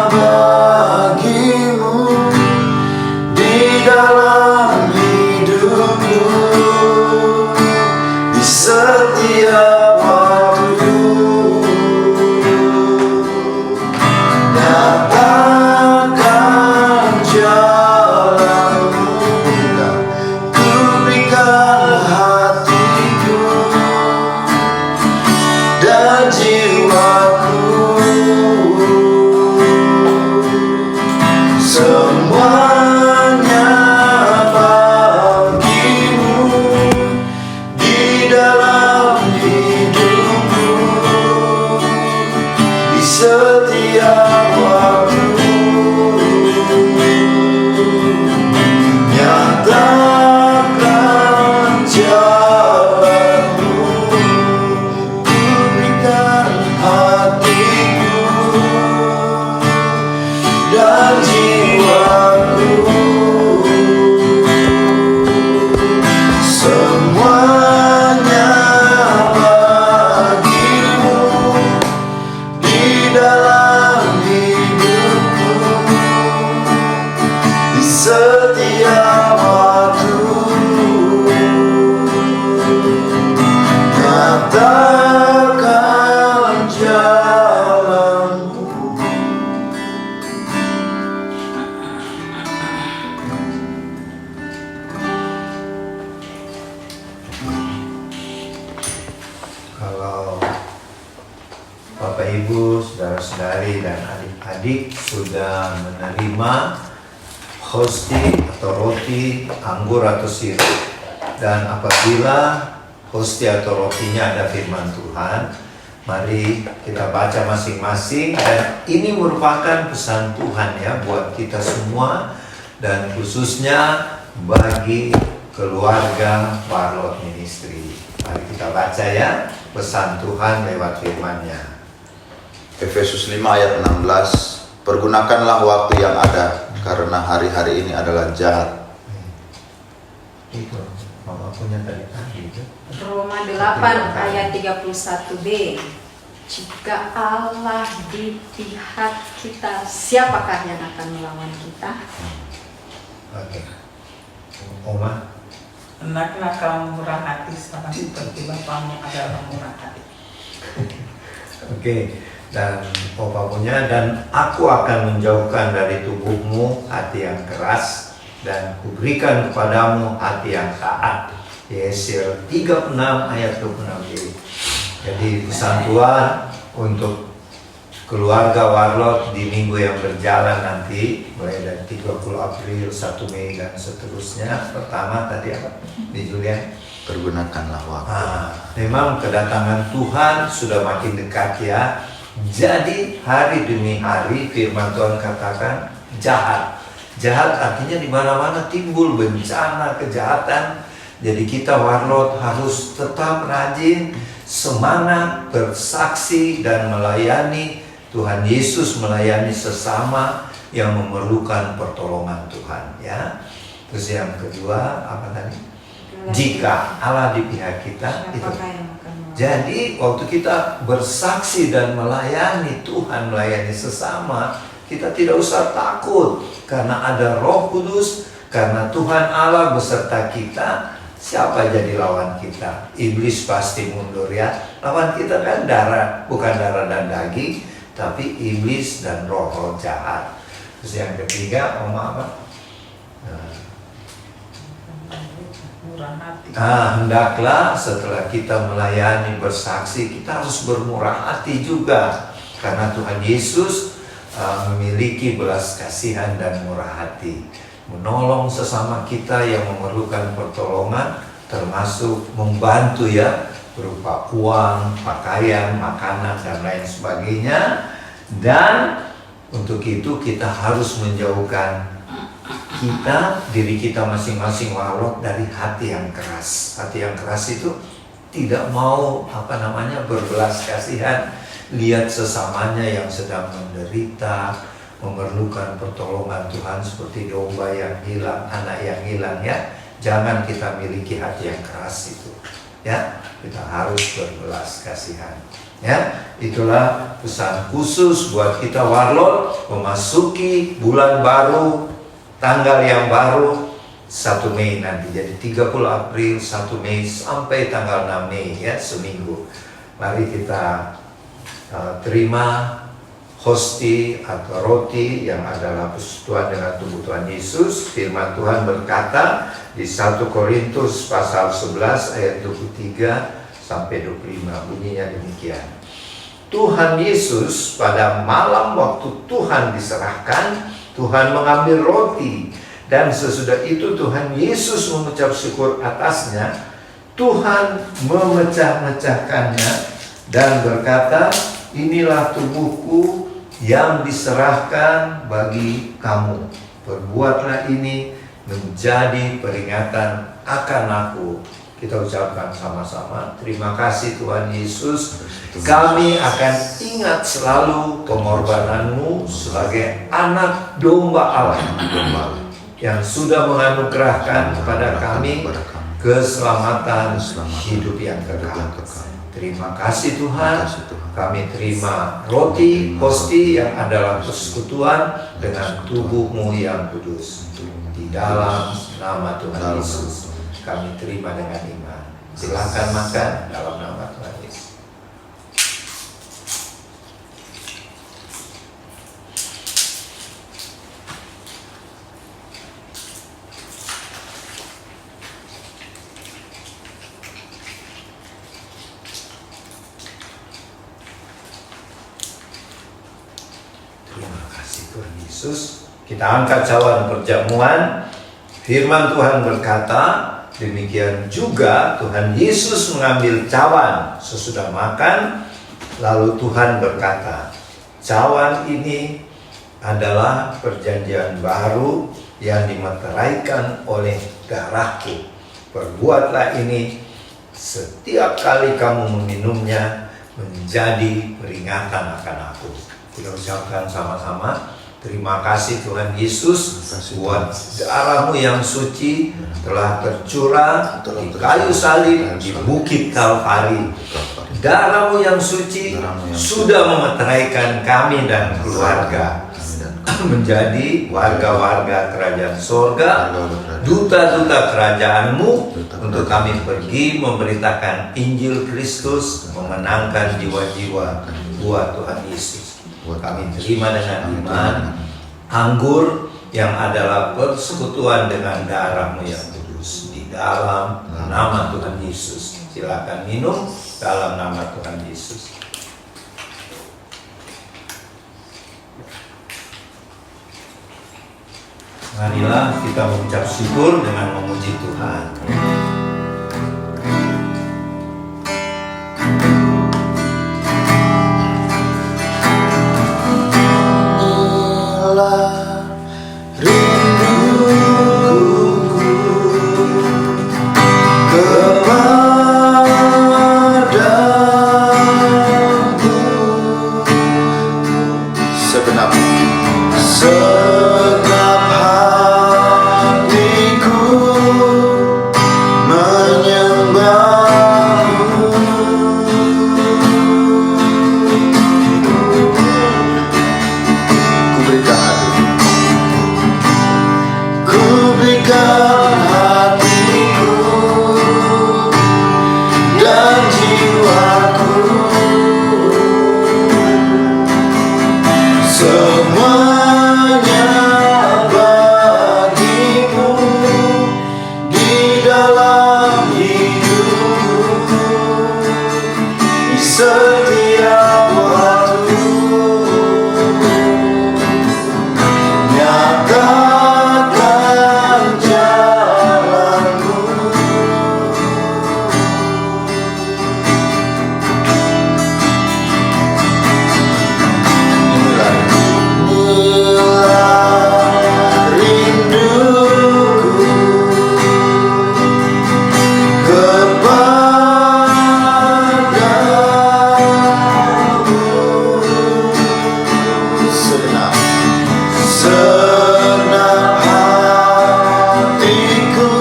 bagimu di dalam hidupku, di setiap waktu. Nyatakan jalanmu, ku berikan hatiku dan jiwaku, semuanya bagimu di dalam hidupku, di setiap waktu. Nyatakan jalanmu, ku berikan hatiku dan jiwaku, semuanya bagimu di dalam hidupku, di setiap waktu. Nyatakan jalanmu. Kalau Bapak Ibu, saudara-saudari dan adik-adik sudah menerima hosti atau roti, anggur atau sirup, dan apabila hosti atau rotinya ada firman Tuhan, mari kita baca masing-masing. Dan ini merupakan pesan Tuhan ya buat kita semua, dan khususnya bagi keluarga Warlord Ministry. Mari kita baca ya pesan Tuhan lewat firman-Nya. Efesus 5 ayat 16, pergunakanlah waktu yang ada, karena hari-hari ini adalah jahat. Itu mama punya tadi itu. Roma 8 ayat 31b. Jika Allah di pihak kita, siapakah yang akan melawan kita? Oke. Oma. Hendaklah kamu murah hati sama seperti Bapamu adalah murah hati. Oke. Dan Opa punya, dan aku akan menjauhkan dari tubuhmu hati yang keras, dan kuberikan kepadamu hati yang taat. Yesaya 36 ayat 26. Jadi pesan Tuhan untuk keluarga Warlord di minggu yang berjalan nanti, mulai dari 30 April, 1 Mei dan seterusnya. Pertama tadi apa? Di Julian? Pergunakanlah waktu. Memang kedatangan Tuhan sudah makin dekat ya. Jadi hari demi hari firman Tuhan katakan jahat. Jahat artinya di mana-mana timbul bencana kejahatan. Jadi kita warlot harus tetap rajin, semangat, bersaksi dan melayani Tuhan Yesus, melayani sesama yang memerlukan pertolongan Tuhan ya. Terus yang kedua apa tadi? Jika Allah di pihak kita itu. Jadi waktu kita bersaksi dan melayani Tuhan, melayani sesama, kita tidak usah takut karena ada Roh Kudus, karena Tuhan Allah beserta kita. Siapa jadi lawan kita? Iblis pasti mundur ya. Lawan kita kan darah, bukan darah dan daging, tapi iblis dan roh-roh jahat. Terus yang ketiga, apa? Murah hati. Hendaklah setelah kita melayani bersaksi, kita harus bermurah hati juga, karena Tuhan Yesus memiliki belas kasihan dan murah hati, menolong sesama kita yang memerlukan pertolongan, termasuk membantu ya, berupa uang, pakaian, makanan dan lain sebagainya. Dan untuk itu kita harus menjauhkan diri kita masing-masing warlot dari hati yang keras. Hati yang keras itu tidak mau berbelas kasihan, lihat sesamanya yang sedang menderita, memerlukan pertolongan Tuhan seperti domba yang hilang, anak yang hilang ya. Jangan kita miliki hati yang keras itu ya. Kita harus berbelas kasihan ya. Itulah pesan khusus buat kita warlot memasuki bulan baru, tanggal yang baru 1 Mei nanti. Jadi 30 April, 1 Mei sampai tanggal 6 Mei ya, seminggu. Mari kita terima hosti atau roti yang adalah persekutuan dengan tubuh Tuhan Yesus. Firman Tuhan berkata di 1 Korintus pasal 11 ayat 23 sampai 25, bunyinya demikian. Tuhan Yesus pada malam waktu Tuhan diserahkan, Tuhan mengambil roti, dan sesudah itu Tuhan Yesus mengucap syukur atasnya. Tuhan memecah-mecahkannya dan berkata, inilah tubuhku yang diserahkan bagi kamu. Perbuatlah ini menjadi peringatan akan aku. Kita ucapkan sama-sama, terima kasih Tuhan Yesus. Kami akan ingat selalu pengorbananmu sebagai anak domba Allah yang sudah menganugerahkan kepada kami keselamatan hidup yang kekal. Terima kasih Tuhan. Kami terima roti hosti yang adalah persekutuan dengan tubuh-Mu yang kudus. Di dalam nama Tuhan Yesus kami terima dengan iman. Silakan makan dalam nama Tuhan Yesus. Terima kasih Tuhan Yesus. Kita angkat cawan perjamuan. Firman Tuhan berkata, demikian juga Tuhan Yesus mengambil cawan sesudah makan, lalu Tuhan berkata, cawan ini adalah perjanjian baru yang dimeteraikan oleh darahku. Perbuatlah ini setiap kali kamu meminumnya menjadi peringatan akan aku. Kita ucapkan sama-sama. Terima kasih Tuhan Yesus buat darah-Mu yang suci telah tercurah di kayu salib di Bukit Kalvari. Darah-Mu yang suci sudah memeteraikan kami dan keluarga menjadi warga-warga kerajaan sorga, duta-duta kerajaan-Mu, untuk kami pergi memberitakan Injil Kristus, memenangkan jiwa-jiwa buat Tuhan Yesus. Kami terima dengan iman anggur yang adalah persekutuan dengan darah-Mu yang kudus. Di dalam nama Tuhan Yesus, silakan minum dalam nama Tuhan Yesus. Marilah kita mengucap syukur dengan memuji Tuhan. segenap hatiku menyembahmu. Ku berikan hatiku dan jiwaku, semuanya bagimu di dalam hidupku, di setiap waktu. Nyatakan jalanmu, inilah rinduku kepadamu. segenap Hatiku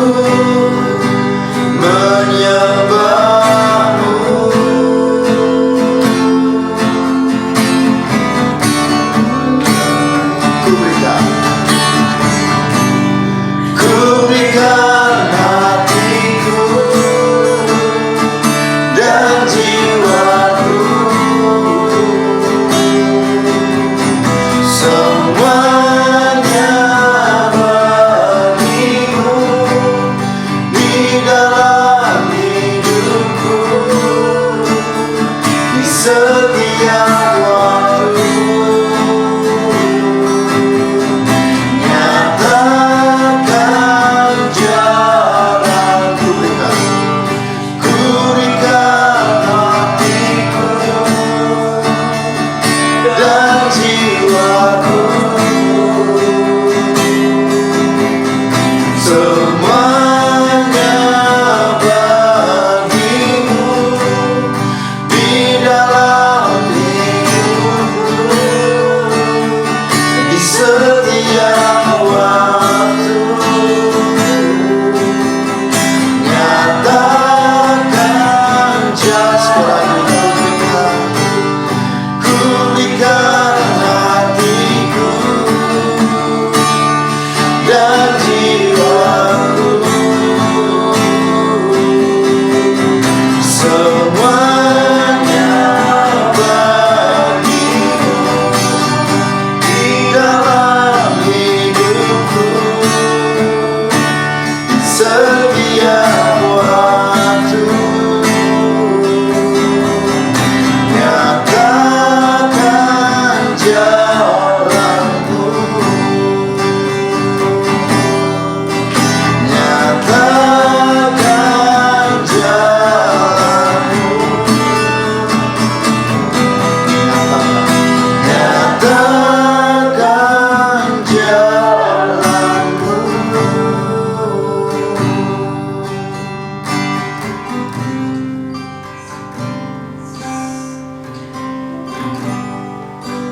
menyembahmu. Ku berikan hatiku dan jiwaku, semuanya bagimu di dalam hidupku, di setiap waktu. Nyatakan jalanku, ku berikan hatiku dan jiwaku, semuanya bagimu di dalam hidupku, di setiap waktu. Nyatakan jalanku, ku berikan hatiku dan jiwaku, semuanya bagimu di dalam hidupku, setiap waktu. Nyatakan jalanku, nyatakan jalanku, nyatakan jalanku.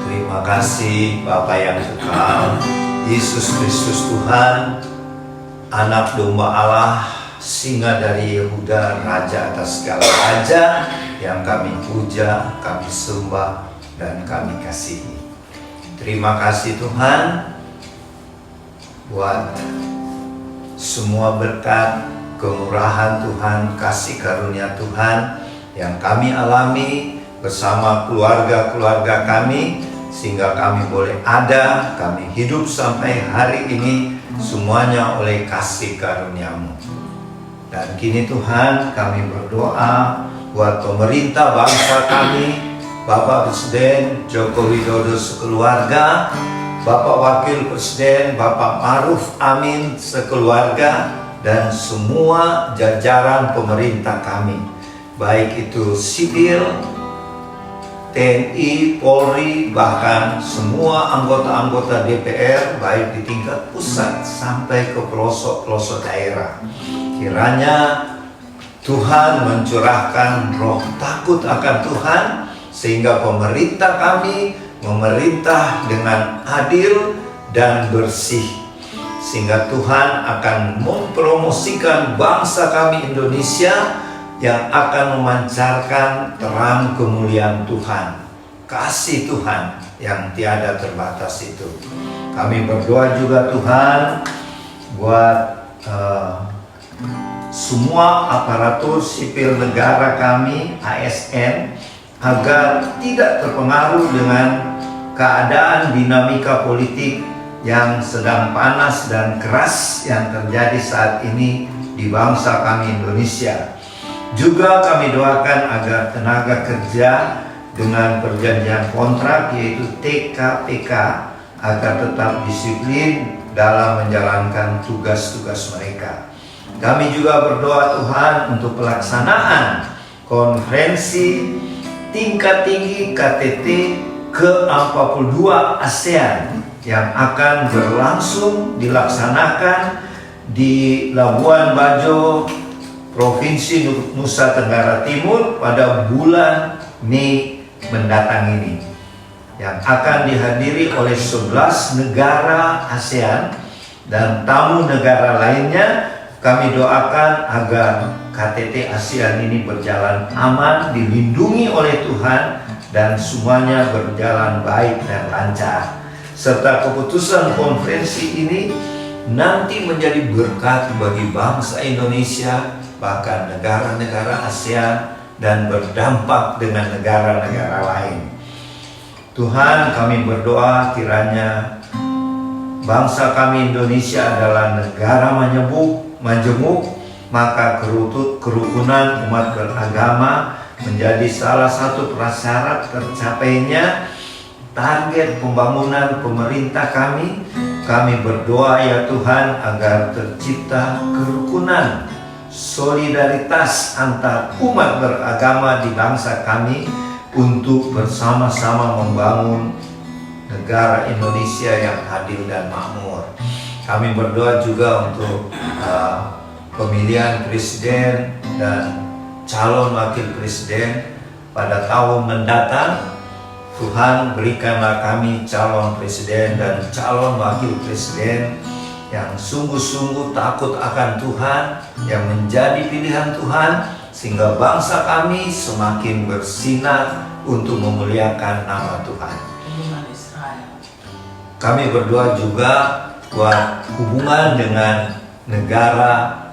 Terima kasih Bapa yang kekal, Yesus Kristus Tuhan, Anak Domba Allah, Singa dari Yehuda, Raja atas segala raja, yang kami puja, kami sembah, dan kami kasihi. Terima kasih Tuhan buat semua berkat, kemurahan Tuhan, kasih karunia Tuhan yang kami alami bersama keluarga-keluarga kami, sehingga kami boleh ada, kami hidup sampai hari ini, semuanya oleh kasih karunia-Mu. Dan kini Tuhan, kami berdoa buat pemerintah bangsa kami, Bapak Presiden Joko Widodo sekeluarga, Bapak Wakil Presiden Bapak Ma'ruf Amin sekeluarga, dan semua jajaran pemerintah kami, baik itu sipil, TNI, Polri, bahkan semua anggota-anggota DPR, baik di tingkat pusat sampai ke pelosok-pelosok daerah. Kiranya Tuhan mencurahkan roh takut akan Tuhan, sehingga pemerintah kami memerintah dengan adil dan bersih, sehingga Tuhan akan mempromosikan bangsa kami Indonesia yang akan memancarkan terang kemuliaan Tuhan, kasih Tuhan yang tiada terbatas itu. Kami berdoa juga Tuhan buat semua aparatur sipil negara kami, ASN, agar tidak terpengaruh dengan keadaan dinamika politik yang sedang panas dan keras yang terjadi saat ini di bangsa kami Indonesia. Juga kami doakan agar tenaga kerja dengan perjanjian kontrak yaitu TKPK agar tetap disiplin dalam menjalankan tugas-tugas mereka. Kami juga berdoa Tuhan untuk pelaksanaan konferensi tingkat tinggi KTT ke-42 ASEAN yang akan berlangsung dilaksanakan di Labuan Bajo, Provinsi Nusa Tenggara Timur pada bulan Mei mendatang ini, yang akan dihadiri oleh 11 negara ASEAN dan tamu negara lainnya. Kami doakan agar KTT ASEAN ini berjalan aman, dilindungi oleh Tuhan, dan semuanya berjalan baik dan lancar, serta keputusan konferensi ini nanti menjadi berkat bagi bangsa Indonesia, bahkan negara-negara ASEAN, dan berdampak dengan negara-negara lain. Tuhan, kami berdoa kiranya bangsa kami Indonesia adalah negara majemuk, maka kerukunan umat beragama menjadi salah satu prasyarat tercapainya target pembangunan pemerintah kami. Kami berdoa ya Tuhan agar tercipta kerukunan, solidaritas antar umat beragama di bangsa kami untuk bersama-sama membangun negara Indonesia yang adil dan makmur. Kami berdoa juga untuk pemilihan presiden dan calon wakil presiden pada tahun mendatang. Tuhan, berikanlah kami calon presiden dan calon wakil presiden yang sungguh-sungguh takut akan Tuhan, yang menjadi pilihan Tuhan, sehingga bangsa kami semakin bersinar untuk memuliakan nama Tuhan. Kami berdoa juga buat hubungan dengan negara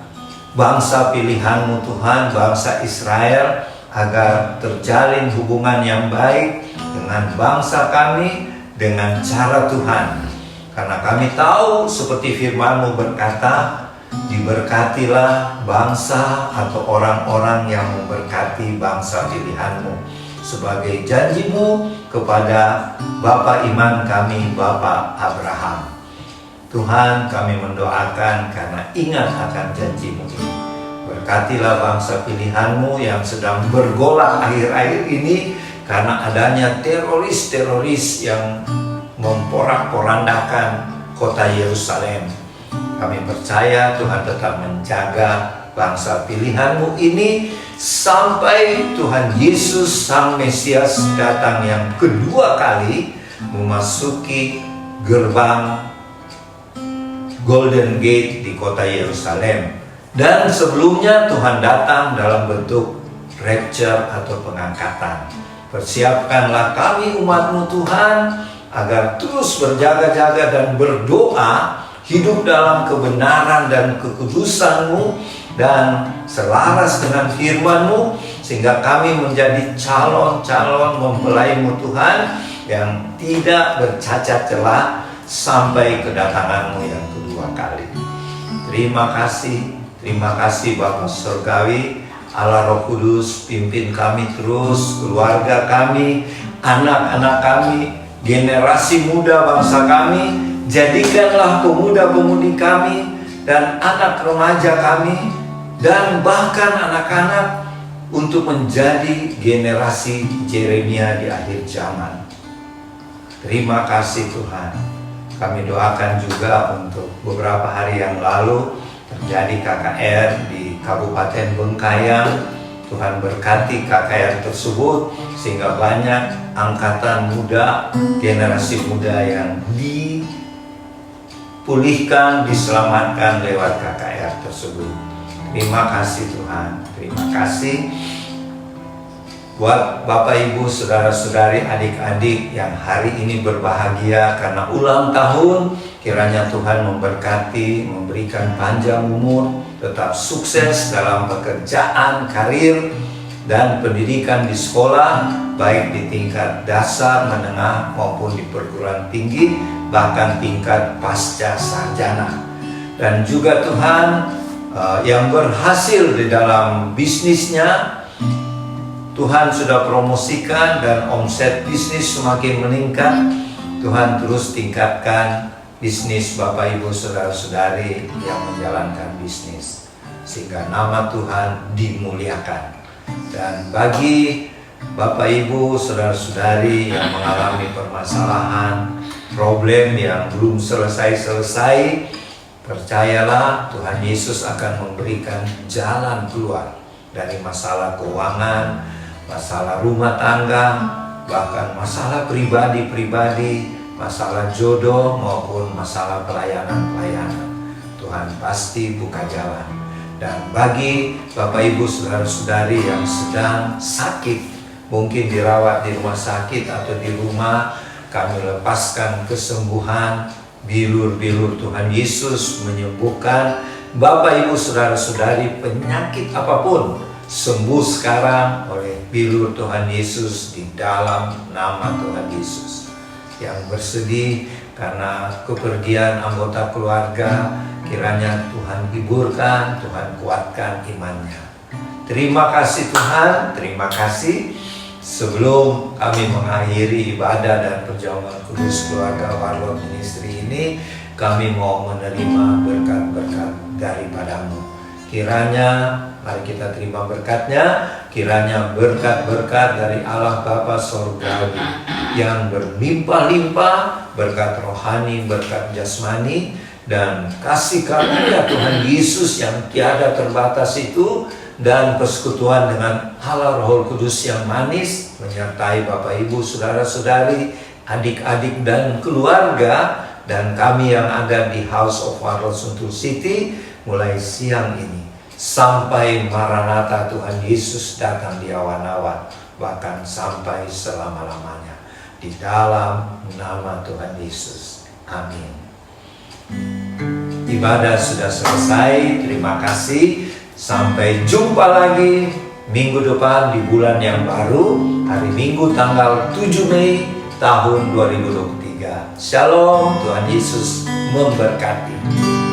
bangsa pilihan-Mu Tuhan, bangsa Israel, agar terjalin hubungan yang baik dengan bangsa kami dengan cara Tuhan. Karena kami tahu seperti firman-Mu berkata, diberkatilah bangsa atau orang-orang yang memberkati bangsa pilihan-Mu, sebagai janji-Mu kepada Bapa iman kami, Bapa Abraham. Tuhan, kami mendoakan karena ingat akan janji-Mu ini. Berkatilah bangsa pilihan-Mu yang sedang bergolak akhir-akhir ini karena adanya teroris-teroris yang memporak-porandakan kota Yerusalem. Kami percaya Tuhan tetap menjaga bangsa pilihan-Mu ini sampai Tuhan Yesus Sang Mesias datang yang kedua kali memasuki gerbang Golden Gate di kota Yerusalem. Dan sebelumnya Tuhan datang dalam bentuk rapture atau pengangkatan. Persiapkanlah kami umat-Mu Tuhan agar terus berjaga-jaga dan berdoa, hidup dalam kebenaran dan kekudusan-Mu dan selaras dengan firman-Mu, sehingga kami menjadi calon-calon mempelai-Mu Tuhan yang tidak bercacat celah sampai kedatangan-Mu yang kedua kali. Terima kasih Bapa Surgawi, Allah Roh Kudus, pimpin kami terus, keluarga kami, anak-anak kami, generasi muda bangsa kami. Jadikanlah pemuda-pemudi kami dan anak remaja kami dan bahkan anak-anak untuk menjadi generasi Yeremia di akhir zaman. Terima kasih Tuhan. Kami doakan juga untuk beberapa hari yang lalu terjadi KKR di Kabupaten Bengkayang. Tuhan berkati KKR tersebut sehingga banyak angkatan muda, generasi muda yang dipulihkan, diselamatkan lewat KKR tersebut. Terima kasih Tuhan, terima kasih buat Bapak Ibu, saudara-saudari, adik-adik yang hari ini berbahagia karena ulang tahun. Kiranya Tuhan memberkati, memberikan panjang umur, tetap sukses dalam pekerjaan, karir, dan pendidikan di sekolah, baik di tingkat dasar, menengah, maupun di perguruan tinggi, bahkan tingkat pasca sarjana. Dan juga Tuhan yang berhasil di dalam bisnisnya, Tuhan sudah promosikan dan omset bisnis semakin meningkat. Tuhan terus tingkatkan bisnis Bapak Ibu saudara-saudari yang menjalankan bisnis, sehingga nama Tuhan dimuliakan. Dan bagi Bapak Ibu saudara-saudari yang mengalami permasalahan, problem yang belum selesai-selesai, percayalah Tuhan Yesus akan memberikan jalan keluar dari masalah keuangan, masalah rumah tangga, bahkan masalah pribadi-pribadi, masalah jodoh maupun masalah pelayanan-pelayanan. Tuhan pasti buka jalan. Dan bagi Bapak Ibu saudara-saudari yang sedang sakit, mungkin dirawat di rumah sakit atau di rumah, kami lepaskan kesembuhan, bilur-bilur Tuhan Yesus menyembuhkan. Bapak Ibu saudara-saudari, penyakit apapun sembuh sekarang oleh bilur Tuhan Yesus di dalam nama Tuhan Yesus. Yang bersedih karena kepergian anggota keluarga, kiranya Tuhan hiburkan, Tuhan kuatkan imannya. Terima kasih Tuhan, terima kasih. Sebelum kami mengakhiri ibadah dan perjamuan kudus keluarga Warlord Ministry ini, kami mau menerima berkat-berkat daripadamu. Kiranya, mari kita terima berkatnya. Kiranya berkat-berkat dari Allah Bapa Sorgawi yang berlimpah-limpah, berkat rohani, berkat jasmani, dan kasih karunia Tuhan Yesus yang tiada terbatas itu, dan persekutuan dengan Allah Roh Kudus yang manis menyertai Bapak Ibu saudara-saudari, adik-adik dan keluarga, dan kami yang ada di House of Warlord Sentul City mulai siang ini sampai Maranatha Tuhan Yesus datang di awan-awan, bahkan sampai selama-lamanya, di dalam nama Tuhan Yesus. Amin. Ibadah sudah selesai, terima kasih. Sampai jumpa lagi minggu depan di bulan yang baru, hari Minggu tanggal 7 Mei tahun 2023. Shalom, Tuhan Yesus memberkati.